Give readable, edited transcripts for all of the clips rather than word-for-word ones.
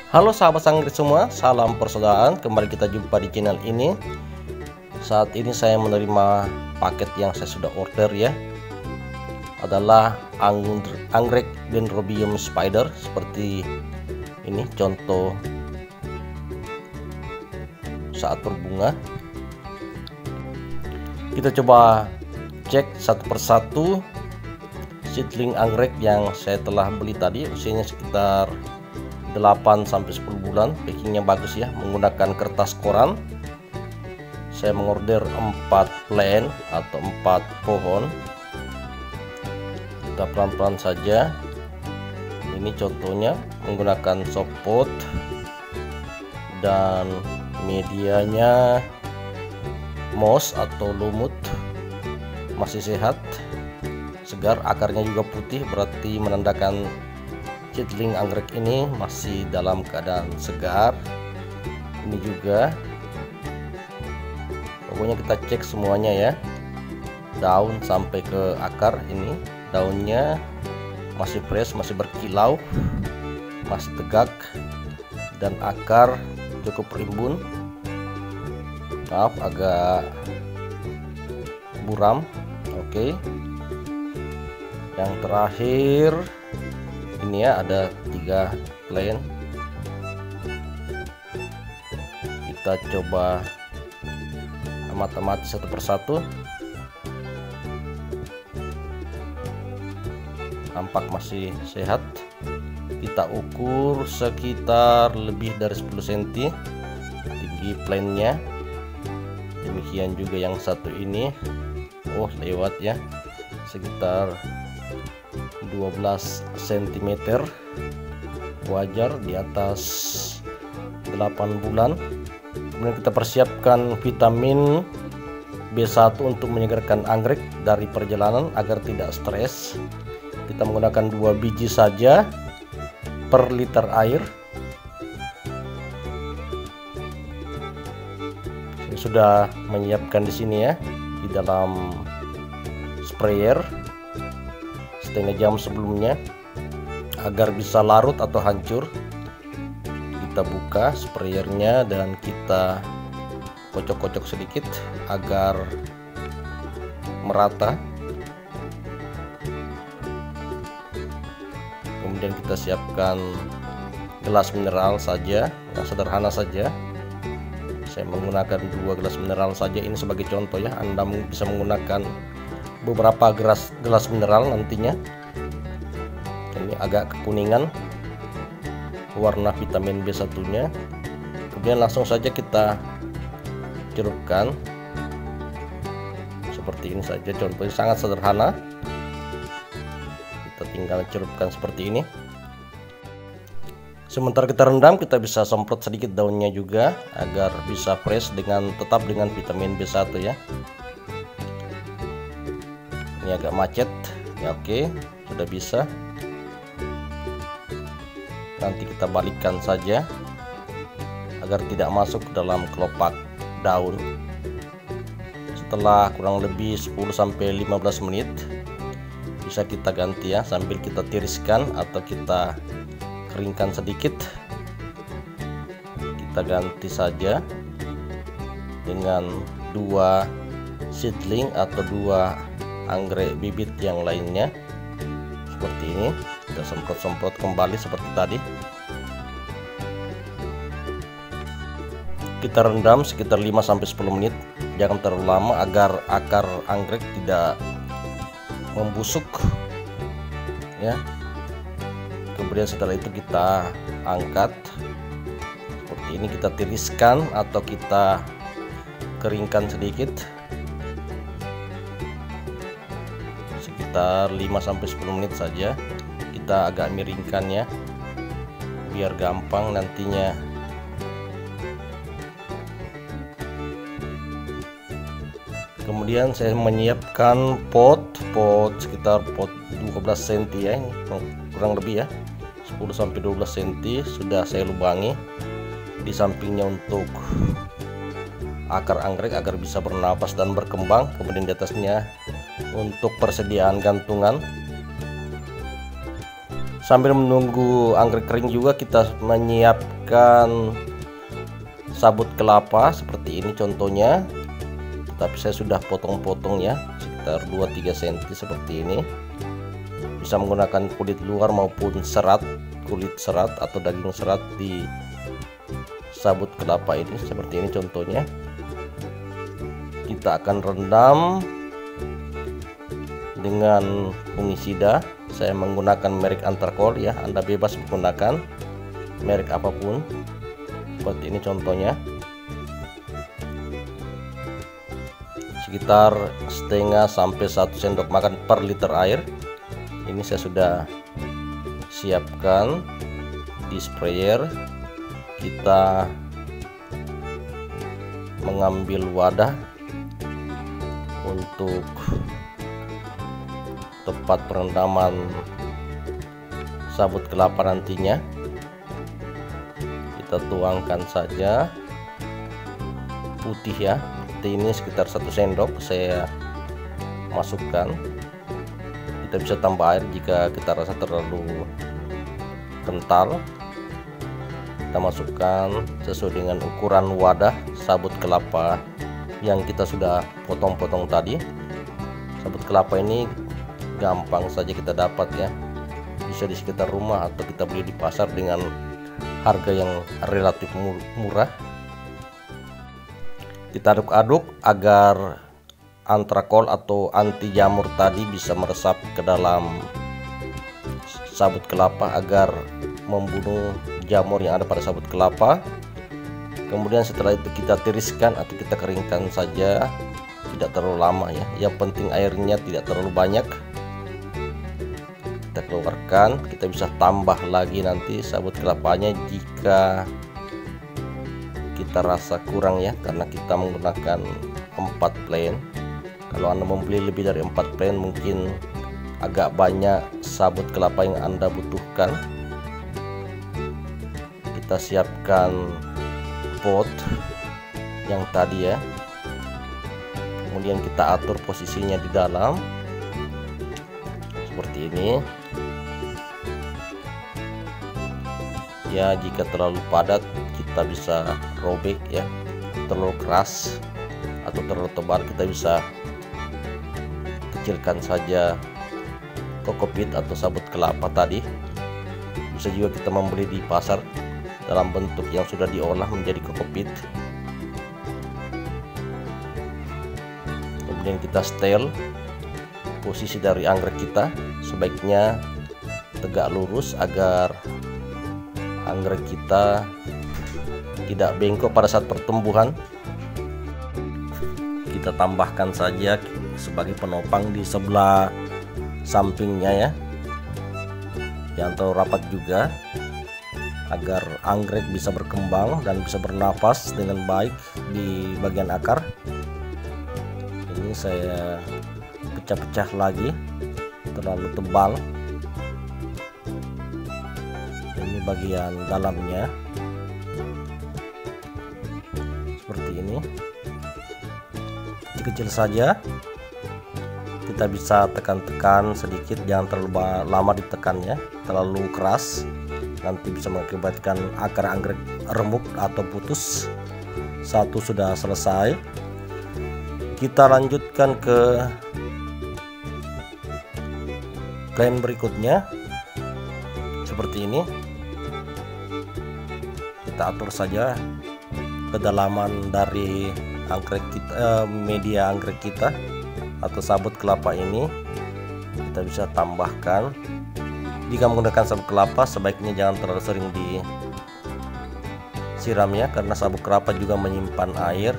Halo sahabat anggrek semua, salam persaudaraan. Kembali kita jumpa di channel ini. Saat ini saya menerima paket yang saya sudah order ya. Adalah anggrek Dendrobium spider seperti ini contoh saat berbunga. Kita coba cek satu persatu seedling anggrek yang saya telah beli tadi. Usianya sekitar 8-10 bulan, packingnya bagus ya, menggunakan kertas koran. Saya mengorder 4 plant atau 4 pohon. Kita pelan-pelan saja. Ini contohnya menggunakan soft pot dan medianya moss atau lumut, masih sehat, segar, akarnya juga putih, berarti menandakan seedling anggrek ini masih dalam keadaan segar. Ini juga pokoknya kita cek semuanya ya, daun sampai ke akar. Ini daunnya masih fresh, masih berkilau, masih tegak, dan akar cukup rimbun. Maaf agak buram. Oke. Yang terakhir ini ya, ada 3 plant. Kita coba amati satu persatu. Tampak masih sehat. Kita ukur sekitar lebih dari 10 cm tinggi plantnya. Demikian juga yang satu ini. Oh, lewat ya, sekitar 12 cm, wajar di atas 8 bulan. Kemudian kita persiapkan vitamin B1 untuk menyegarkan anggrek dari perjalanan agar tidak stres. Kita menggunakan 2 biji saja per liter air. Saya sudah menyiapkan di sini ya, di dalam sprayer setengah jam sebelumnya agar bisa larut atau hancur. Kita buka sprayernya dan kita kocok-kocok sedikit agar merata. Kemudian kita siapkan gelas mineral saja yang sederhana saja. Saya menggunakan 2 gelas mineral saja ini sebagai contoh ya. Anda bisa menggunakan beberapa gelas mineral nantinya. Ini agak kekuningan warna vitamin B1 nya. Kemudian langsung saja kita cerupkan seperti ini saja, contohnya sangat sederhana. Kita tinggal cerupkan seperti ini. Sementara kita rendam, kita bisa semprot sedikit daunnya juga agar bisa fresh tetap dengan vitamin B1 ya. Ini agak macet ya. Oke, sudah bisa. Nanti kita balikkan saja agar tidak masuk ke dalam kelopak daun. Setelah kurang lebih 10-15 menit bisa kita ganti ya, sambil kita tiriskan atau kita keringkan sedikit. Kita ganti saja dengan 2 seedling atau 2 anggrek bibit yang lainnya seperti ini. Kita semprot-semprot kembali seperti tadi. Kita rendam sekitar 5-10 menit, jangan terlalu lama agar akar anggrek tidak membusuk ya. Kemudian setelah itu kita angkat seperti ini, kita tiriskan atau kita keringkan sedikit sekitar 5-10 menit saja. Kita agak miringkan ya biar gampang nantinya. Kemudian saya menyiapkan pot sekitar 12 cm ya, ini kurang lebih ya, 10-12 cm sudah saya lubangi di sampingnya untuk akar anggrek agar bisa bernapas dan berkembang. Kemudian di atasnya untuk persediaan gantungan. Sambil menunggu anggrek kering juga kita menyiapkan sabut kelapa seperti ini contohnya, tapi saya sudah potong-potong ya, sekitar 2-3 cm seperti ini. Bisa menggunakan kulit luar maupun kulit serat atau daging serat di sabut kelapa ini, seperti ini contohnya. Kita akan rendam dengan fungisida. Saya menggunakan merek Antracol ya, Anda bebas menggunakan merek apapun. Seperti ini contohnya. Sekitar setengah sampai 1 sendok makan per liter air. Ini saya sudah siapkan di sprayer. Kita mengambil wadah untuk tempat perendaman sabut kelapa nantinya. Kita tuangkan saja putih ya, putih ini sekitar 1 sendok saya masukkan. Kita bisa tambah air jika kita rasa terlalu kental. Kita masukkan sesuai dengan ukuran wadah sabut kelapa yang kita sudah potong-potong tadi. Sabut kelapa ini gampang saja kita dapat ya, bisa di sekitar rumah atau kita beli di pasar dengan harga yang relatif murah. Kita aduk-aduk agar Antracol atau anti jamur tadi bisa meresap ke dalam sabut kelapa agar membunuh jamur yang ada pada sabut kelapa. Kemudian setelah itu kita tiriskan atau kita keringkan saja, tidak terlalu lama ya, yang penting airnya tidak terlalu banyak. Kita keluarkan, kita bisa tambah lagi nanti sabut kelapanya jika kita rasa kurang ya, karena kita menggunakan 4 plen. Kalau Anda membeli lebih dari 4 plen mungkin agak banyak sabut kelapa yang Anda butuhkan. Kita siapkan pot yang tadi ya, kemudian kita atur posisinya di dalam seperti ini ya. Jika terlalu padat kita bisa robek ya, terlalu keras atau terlalu tebal kita bisa kecilkan saja kokopit atau sabut kelapa tadi. Bisa juga kita membeli di pasar dalam bentuk yang sudah diolah menjadi kokopit. Kemudian kita setel posisi dari anggrek kita, sebaiknya tegak lurus agar anggrek kita tidak bengkok pada saat pertumbuhan. Kita tambahkan saja sebagai penopang di sebelah sampingnya ya, jangan terlalu rapat juga agar anggrek bisa berkembang dan bisa bernafas dengan baik di bagian akar. Ini saya pecah-pecah lagi, terlalu tebal. Ini bagian dalamnya seperti ini, kecil saja. Kita bisa tekan-tekan sedikit, jangan terlalu lama ditekannya, terlalu keras nanti bisa mengakibatkan akar anggrek remuk atau putus. Satu sudah selesai, kita lanjutkan ke plan berikutnya seperti ini. Kita atur saja kedalaman dari anggrek kita, media anggrek kita atau sabut kelapa ini. Kita bisa tambahkan. Jika menggunakan sabut kelapa sebaiknya jangan terlalu sering disiram ya, karena sabut kelapa juga menyimpan air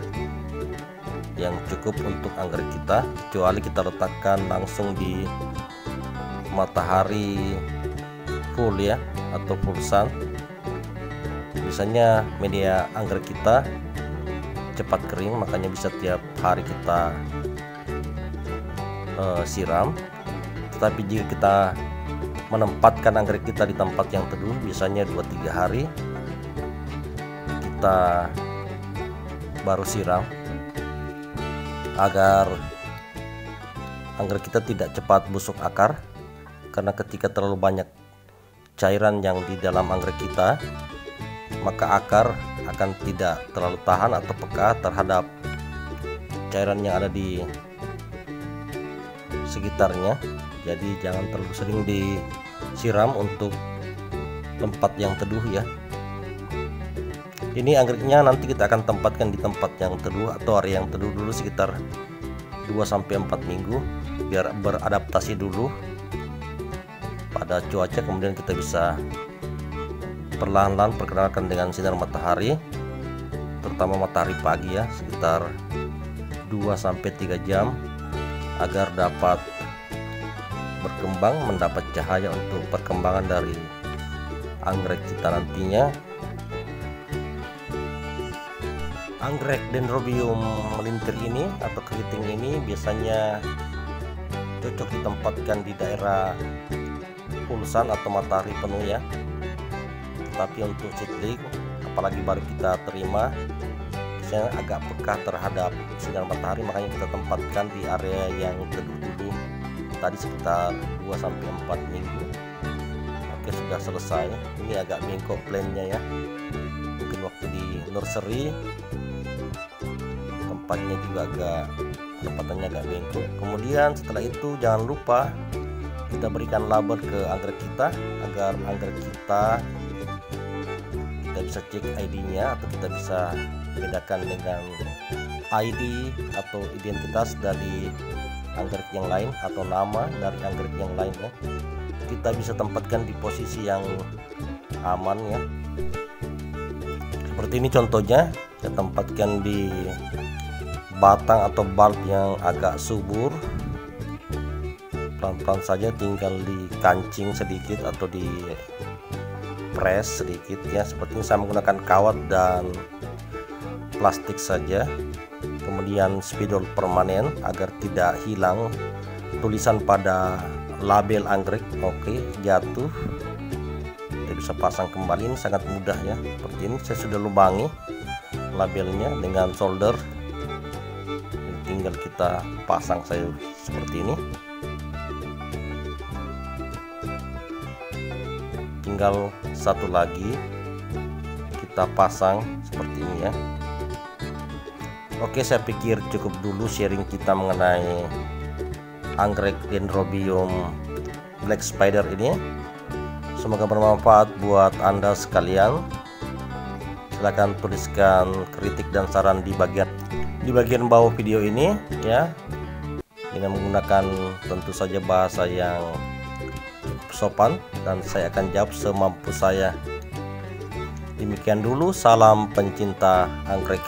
yang cukup untuk anggrek kita, kecuali kita letakkan langsung di matahari full ya atau full sun. Biasanya media anggrek kita cepat kering, makanya bisa tiap hari kita siram. Tetapi jika kita menempatkan anggrek kita di tempat yang teduh, biasanya 2-3 hari kita baru siram agar anggrek kita tidak cepat busuk akar. Karena ketika terlalu banyak cairan yang di dalam anggrek kita, maka akar akan tidak terlalu tahan atau peka terhadap cairan yang ada di sekitarnya. Jadi jangan terlalu sering disiram untuk tempat yang teduh ya. Ini anggreknya nanti kita akan tempatkan di tempat yang teduh atau area yang teduh dulu sekitar 2-4 minggu biar beradaptasi dulu pada cuaca. Kemudian kita bisa perlahan-lahan perkenalkan dengan sinar matahari, terutama matahari pagi ya, sekitar 2-3 jam agar dapat berkembang, mendapat cahaya untuk perkembangan dari anggrek kita nantinya. Anggrek Dendrobium melintir ini atau keriting ini biasanya cocok ditempatkan di daerah full sun atau matahari penuh ya. Tapi untuk seedling, apalagi baru kita terima, biasanya agak peka terhadap sinar matahari, makanya kita tempatkan di area yang teduh dulu tadi sekitar 2-4 minggu. Oke, sudah selesai. Ini agak bengkok plannya ya, mungkin waktu di nursery tempatnya juga tempatannya agak bengkok. Kemudian setelah itu jangan lupa kita berikan label ke anggrek kita agar anggrek kita bisa cek ID-nya, atau kita bisa bedakan dengan ID atau identitas dari anggrek yang lain atau nama dari anggrek yang lain ya. Kita bisa tempatkan di posisi yang aman ya. Seperti ini contohnya, saya tempatkan di batang atau bulb yang agak subur. Pelan-pelan saja, tinggal dikancing sedikit atau di press sedikit ya. Seperti ini saya menggunakan kawat dan plastik saja. Kemudian spidol permanen agar tidak hilang tulisan pada label anggrek. Oke, jatuh. Kita bisa pasang kembali, ini sangat mudah ya. Seperti ini saya sudah lubangi labelnya dengan solder. Tinggal kita pasang saya seperti ini. Tinggal satu lagi kita pasang seperti ini ya. Oke, saya pikir cukup dulu sharing kita mengenai anggrek Dendrobium Black Spider ini. Semoga bermanfaat buat Anda sekalian. Silahkan tuliskan kritik dan saran di bagian bawah video ini ya, dengan menggunakan tentu saja bahasa yang sopan, dan saya akan jawab semampu saya. Demikian dulu, salam pencinta anggrek.